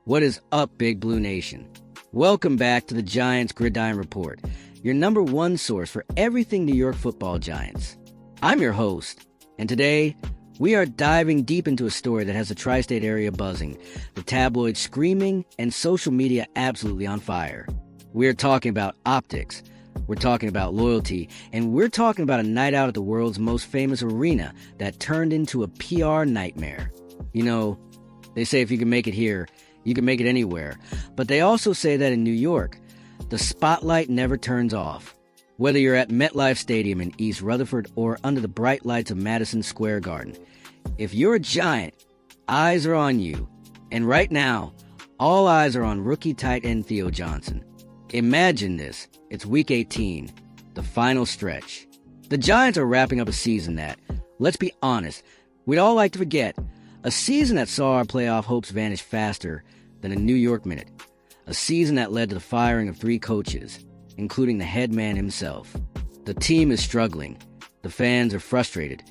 What is up, Big Blue Nation? Welcome back to the Giants Gridiron Report, your number one source for everything New York Football Giants. I'm your host, and today we are diving deep into a story that has the tri-state area buzzing, the tabloids screaming, and social media absolutely on fire. We're talking about optics, we're talking about loyalty, and we're talking about a night out at the world's most famous arena that turned into a PR nightmare. You know, they say if you can make it here, you can make it anywhere. But they also say that in New York, the spotlight never turns off. Whether you're at MetLife Stadium in East Rutherford or under the bright lights of Madison Square Garden, if you're a Giant, eyes are on you. And right now, all eyes are on rookie tight end Theo Johnson. Imagine this. It's Week 18, the final stretch. The Giants are wrapping up a season that, let's be honest, we'd all like to forget. A season that saw our playoff hopes vanish faster than a New York minute. A season that led to the firing of 3 coaches, including the head man himself. The team is struggling, the fans are frustrated,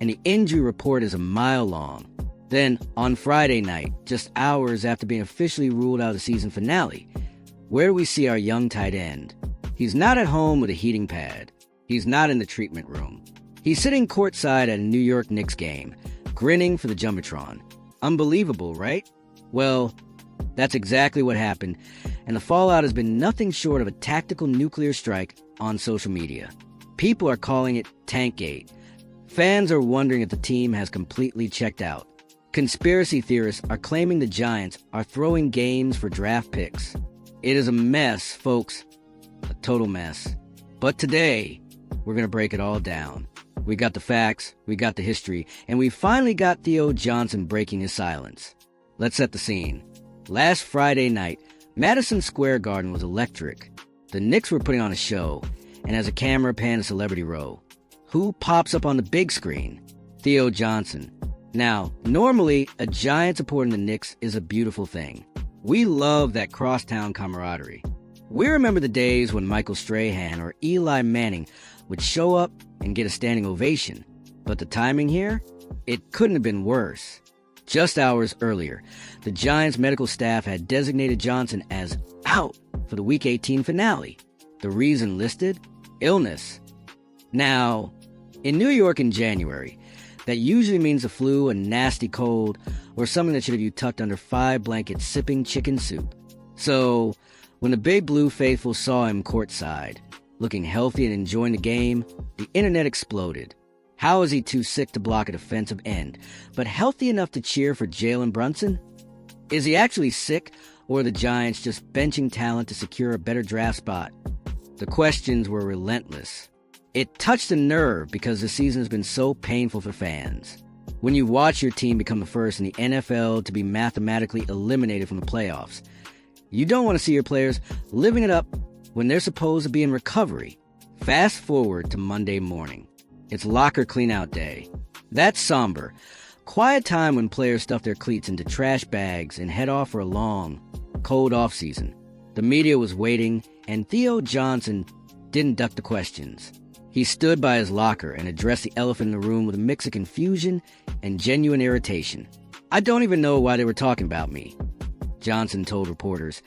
and the injury report is a mile long. Then, on Friday night, just hours after being officially ruled out of the season finale, where do we see our young tight end? He's not at home with a heating pad. He's not in the treatment room. He's sitting courtside at a New York Knicks game, grinning for the Jumbotron. Unbelievable, right? Well, that's exactly what happened, and the fallout has been nothing short of a tactical nuclear strike on social media. People are calling it Tankgate. Fans are wondering if the team has completely checked out. Conspiracy theorists are claiming the Giants are throwing games for draft picks. It is a mess, folks. A total mess. But today, we're going to break it all down. We got the facts, we got the history, and we finally got Theo Johnson breaking his silence. Let's set the scene. Last Friday night, Madison Square Garden was electric. The Knicks were putting on a show, and as a camera panned to Celebrity Row, who pops up on the big screen? Theo Johnson. Now, normally, a Giant supporting the Knicks is a beautiful thing. We love that crosstown camaraderie. We remember the days when Michael Strahan or Eli Manning would show up and get a standing ovation. But the timing here? It couldn't have been worse. Just hours earlier, the Giants' medical staff had designated Johnson as out for the Week 18 finale. The reason listed? Illness. Now, in New York in January, that usually means the flu, a nasty cold, or something that should have you tucked under 5 blankets sipping chicken soup. So, when the Big Blue faithful saw him courtside, looking healthy and enjoying the game, the internet exploded. How is he too sick to block a defensive end, but healthy enough to cheer for Jalen Brunson? Is he actually sick, or are the Giants just benching talent to secure a better draft spot? The questions were relentless. It touched a nerve because the season has been so painful for fans. When you watch your team become the first in the NFL to be mathematically eliminated from the playoffs, you don't want to see your players living it up when they're supposed to be in recovery. Fast forward to Monday morning. It's locker cleanout day. That's somber. Quiet time when players stuff their cleats into trash bags and head off for a long, cold offseason. The media was waiting, and Theo Johnson didn't duck the questions. He stood by his locker and addressed the elephant in the room with a mix of confusion and genuine irritation. "I don't even know why they were talking about me," Johnson told reporters,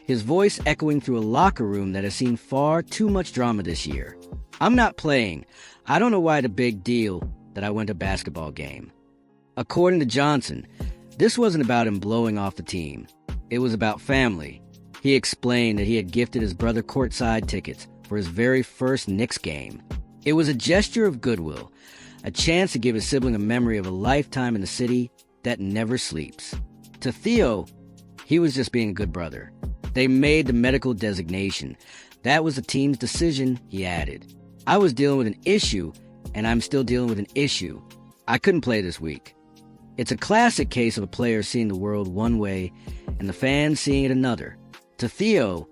his voice echoing through a locker room that has seen far too much drama this year. "I'm not playing. I don't know why the big deal that I went to a basketball game." According to Johnson, this wasn't about him blowing off the team. It was about family. He explained that he had gifted his brother courtside tickets for his very first Knicks game. It was a gesture of goodwill, a chance to give his sibling a memory of a lifetime in the city that never sleeps. To Theo, he was just being a good brother. They made the medical designation. That was the team's decision, he added. "I was dealing with an issue, and I'm still dealing with an issue. I couldn't play this week." It's a classic case of a player seeing the world one way and the fans seeing it another. To Theo,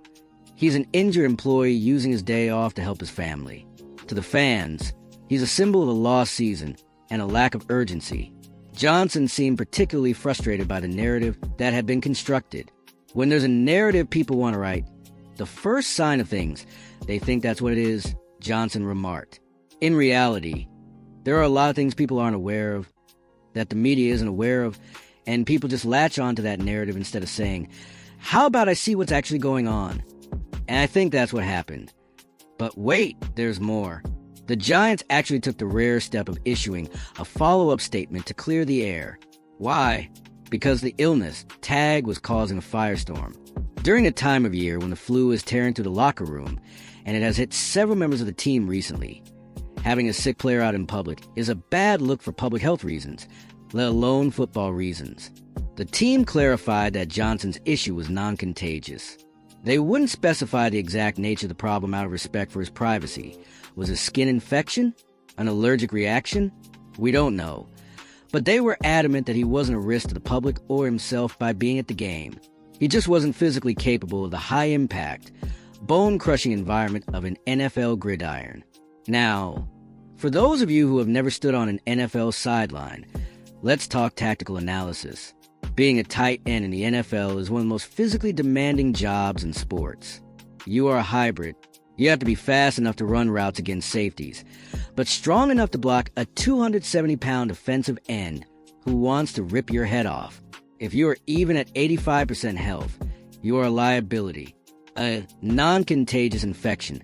he's an injured employee using his day off to help his family. To the fans, he's a symbol of a lost season and a lack of urgency. Johnson seemed particularly frustrated by the narrative that had been constructed. When there's a narrative people want to write, the first sign of things, they think that's what it is, Johnson remarked. In reality, there are a lot of things people aren't aware of, that the media isn't aware of, And people just latch on to that narrative instead of saying, how about I see what's actually going on? And I think that's what happened. But wait, there's more. The Giants actually took the rare step of issuing a follow-up statement to clear the air. Why? Because the illness, tag, was causing a firestorm. During a time of year when the flu is tearing through the locker room, and it has hit several members of the team recently, having a sick player out in public is a bad look for public health reasons, let alone football reasons. The team clarified that Johnson's issue was non-contagious. They wouldn't specify the exact nature of the problem out of respect for his privacy. Was it a skin infection? An allergic reaction? We don't know. But they were adamant that he wasn't a risk to the public or himself by being at the game. He just wasn't physically capable of the high-impact, bone-crushing environment of an NFL gridiron. Now, for those of you who have never stood on an NFL sideline, let's talk tactical analysis. Being a tight end in the NFL is one of the most physically demanding jobs in sports. You are a hybrid. You have to be fast enough to run routes against safeties, but strong enough to block a 270-pound defensive end who wants to rip your head off. If you are even at 85% health, you are a liability. A non-contagious infection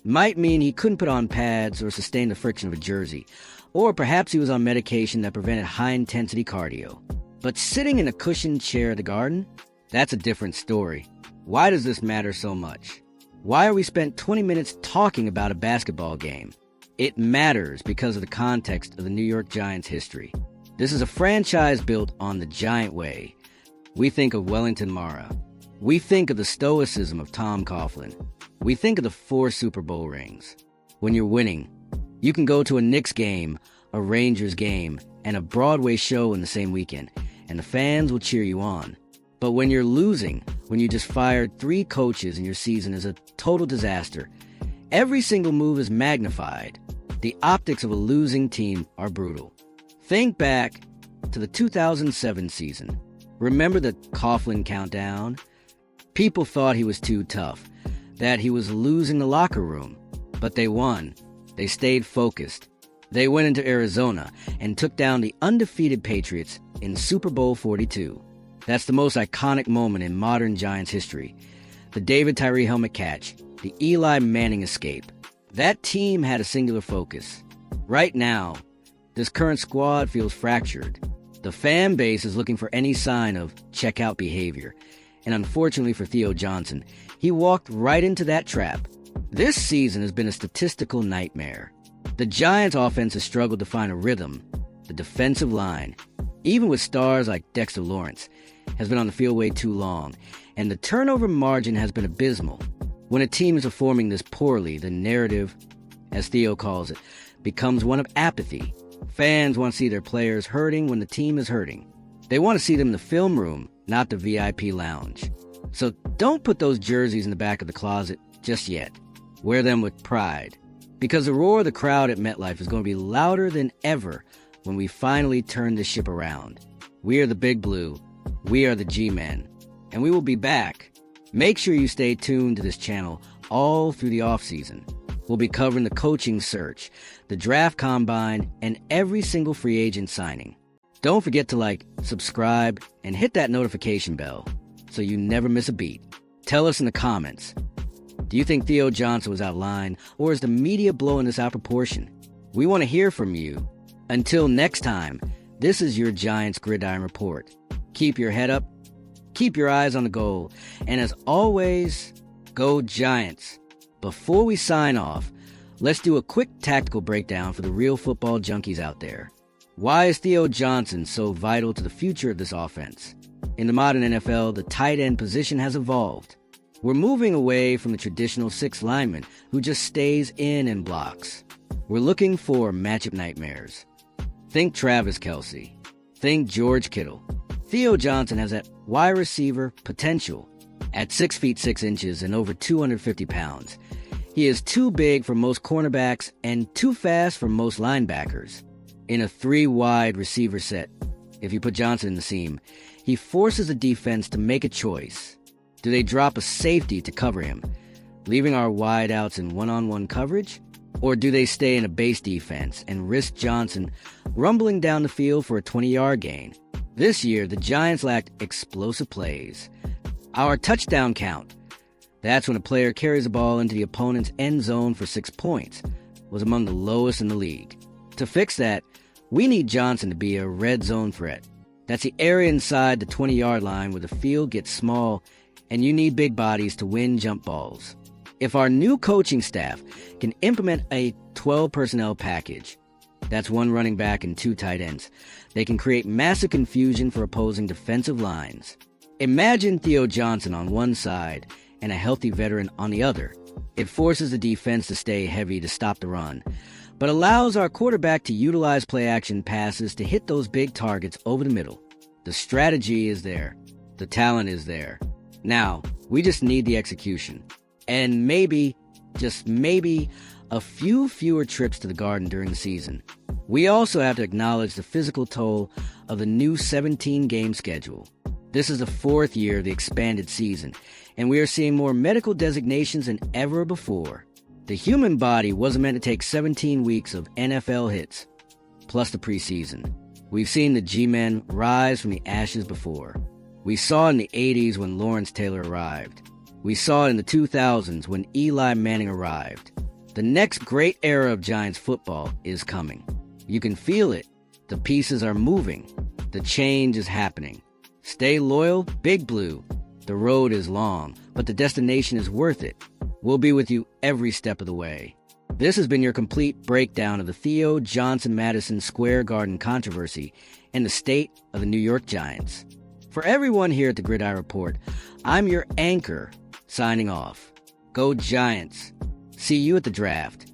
might mean he couldn't put on pads or sustain the friction of a jersey, or perhaps he was on medication that prevented high-intensity cardio. But sitting in a cushioned chair at the Garden? That's a different story. Why does this matter so much? Why are we spent 20 minutes talking about a basketball game? It matters because of the context of the New York Giants' history. This is a franchise built on the Giant way. We think of Wellington Mara. We think of the stoicism of Tom Coughlin. We think of the 4 Super Bowl rings. When you're winning, you can go to a Knicks game, a Rangers game, and a Broadway show in the same weekend, and the fans will cheer you on. But when you're losing, when you just fired 3 coaches and your season is a total disaster, every single move is magnified. The optics of a losing team are brutal. Think back to the 2007 season. Remember the Coughlin countdown? People thought he was too tough, that he was losing the locker room. But they won. They stayed focused. They went into Arizona and took down the undefeated Patriots in Super Bowl 42. That's the most iconic moment in modern Giants history. The David Tyree helmet catch, the Eli Manning escape. That team had a singular focus. Right now, this current squad feels fractured. The fan base is looking for any sign of check-out behavior. And unfortunately for Theo Johnson, he walked right into that trap. This season has been a statistical nightmare. The Giants' offense has struggled to find a rhythm. The defensive line, even with stars like Dexter Lawrence, has been on the field way too long, and the turnover margin has been abysmal. When a team is performing this poorly, the narrative, as Theo calls it, becomes one of apathy. Fans want to see their players hurting when the team is hurting. They want to see them in the film room, not the VIP lounge. So don't put those jerseys in the back of the closet just yet. Wear them with pride, because the roar of the crowd at MetLife is going to be louder than ever when we finally turn this ship around. We are the Big Blue. We are the G-Men. And we will be back. Make sure you stay tuned to this channel all through the off-season. We'll be covering the coaching search, the draft combine, and every single free agent signing. Don't forget to like, subscribe, and hit that notification bell so you never miss a beat. Tell us in the comments. Do you think Theo Johnson was out of line, or is the media blowing this out of proportion? We want to hear from you. Until next time, this is your Giants Gridiron Report. Keep your head up, keep your eyes on the goal, and as always, go Giants. Before we sign off, let's do a quick tactical breakdown for the real football junkies out there. Why is Theo Johnson so vital to the future of this offense? In the modern NFL, the tight end position has evolved. We're moving away from the traditional 6 lineman who just stays in and blocks. We're looking for matchup nightmares. Think Travis Kelce. Think George Kittle. Theo Johnson has that wide receiver potential. At 6 feet 6 inches and over 250 pounds, he is too big for most cornerbacks and too fast for most linebackers. In a 3-wide receiver set, if you put Johnson in the seam, he forces the defense to make a choice. Do they drop a safety to cover him, leaving our wideouts in one-on-one coverage? Or do they stay in a base defense and risk Johnson rumbling down the field for a 20-yard gain? This year, the Giants lacked explosive plays. Our touchdown count, that's when a player carries the ball into the opponent's end zone for 6 points, was among the lowest in the league. To fix that, we need Johnson to be a red zone threat. That's the area inside the 20-yard line where the field gets small and you need big bodies to win jump balls. If our new coaching staff can implement a 12 personnel package, that's 1 running back and 2 tight ends, they can create massive confusion for opposing defensive lines. Imagine Theo Johnson on one side and a healthy veteran on the other. It forces the defense to stay heavy to stop the run, but allows our quarterback to utilize play-action passes to hit those big targets over the middle. The strategy is there. The talent is there. Now, we just need the execution. And maybe, just maybe, a few fewer trips to the Garden during the season. We also have to acknowledge the physical toll of the new 17-game schedule. This is the 4th year of the expanded season, and we are seeing more medical designations than ever before. The human body wasn't meant to take 17 weeks of NFL hits, plus the preseason. We've seen the G-men rise from the ashes before. We saw it in the 80s when Lawrence Taylor arrived. We saw it in the 2000s when Eli Manning arrived. The next great era of Giants football is coming. You can feel it. The pieces are moving. The change is happening. Stay loyal, Big Blue. The road is long, but the destination is worth it. We'll be with you every step of the way. This has been your complete breakdown of the Theo Johnson-Madison Square Garden controversy and the state of the New York Giants. For everyone here at the Gridiron Report, I'm your anchor, signing off. Go Giants. See you at the draft.